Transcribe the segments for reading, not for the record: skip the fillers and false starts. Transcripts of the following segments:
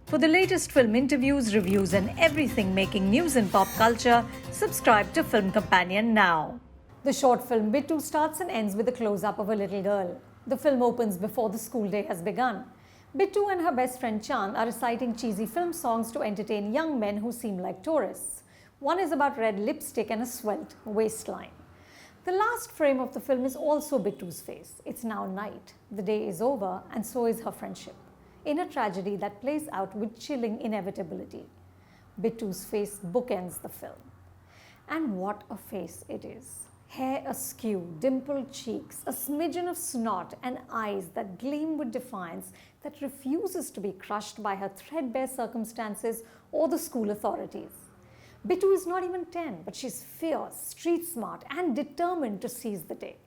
For the latest film interviews, reviews, and everything making news in pop culture, subscribe to Film Companion now. The short film Bittu starts and ends with a close-up of a little girl. The film opens before the school day has begun. Bittu and her best friend Chand are reciting cheesy film songs to entertain young men who seem like tourists. One is about red lipstick and a svelte waistline. The last frame of the film is also Bittu's face. It's now night. The day is over, and so is her friendship, in a tragedy that plays out with chilling inevitability. Bittu's face bookends the film. And what a face it is. Hair askew, dimpled cheeks, a smidgen of snot, and eyes that gleam with defiance that refuses to be crushed by her threadbare circumstances or the school authorities. Bittu is not even 10, but she's fierce, street smart, and determined to seize the day.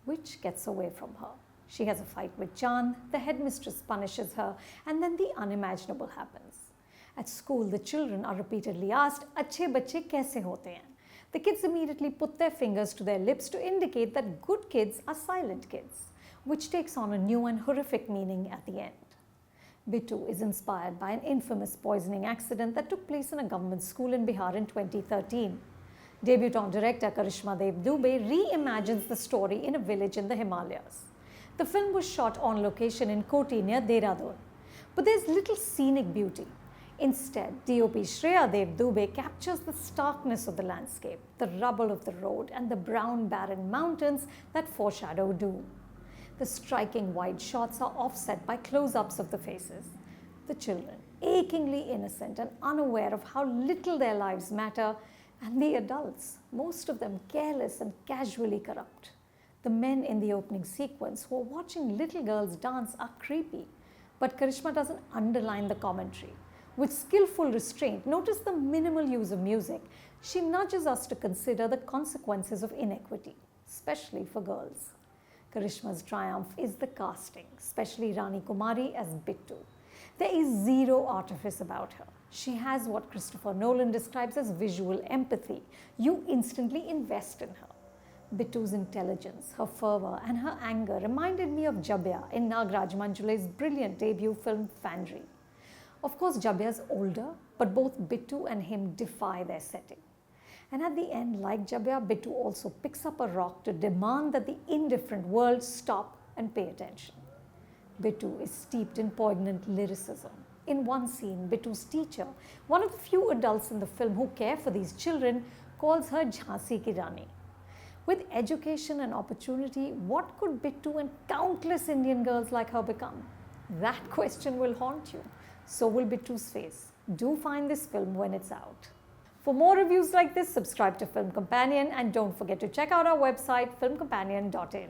Which gets away from her. She has a fight with Chand, the headmistress punishes her, and then the unimaginable happens. At school, the children are repeatedly asked, "Achhe bacche kaise hote hain?" The kids immediately put their fingers to their lips to indicate that good kids are silent kids, which takes on a new and horrific meaning at the end. Bittu is inspired by an infamous poisoning accident that took place in a government school in Bihar in 2013. Debutant director Karishma Dev Dube reimagines the story in a village in the Himalayas. The film was shot on location in Koti near Dehradun. But there's little scenic beauty. Instead, DOP Shreya Dev Dube captures the starkness of the landscape, the rubble of the road, and the brown barren mountains that foreshadow doom. The striking wide shots are offset by close-ups of the faces. The children, achingly innocent and unaware of how little their lives matter, and the adults, most of them careless and casually corrupt. The men in the opening sequence who are watching little girls dance are creepy, but Karishma doesn't underline the commentary. With skillful restraint, notice the minimal use of music. She nudges us to consider the consequences of inequity, especially for girls. Karishma's triumph is the casting, especially Rani Kumari as Bittu. There is zero artifice about her. She has what Christopher Nolan describes as visual empathy. You instantly invest in her. Bittu's intelligence, her fervour, and her anger reminded me of Jabya in Nagraj Manjule's brilliant debut film Fandry. Of course, Jabya is older, but both Bittu and him defy their setting. And at the end, like Jabya, Bittu also picks up a rock to demand that the indifferent world stop and pay attention. Bittu is steeped in poignant lyricism. In one scene, Bittu's teacher, one of the few adults in the film who care for these children, calls her Jhansi ki Rani. With education and opportunity, what could Bittu and countless Indian girls like her become? That question will haunt you. So will Bittu's face. Do find this film when it's out. For more reviews like this, subscribe to Film Companion and don't forget to check out our website filmcompanion.in.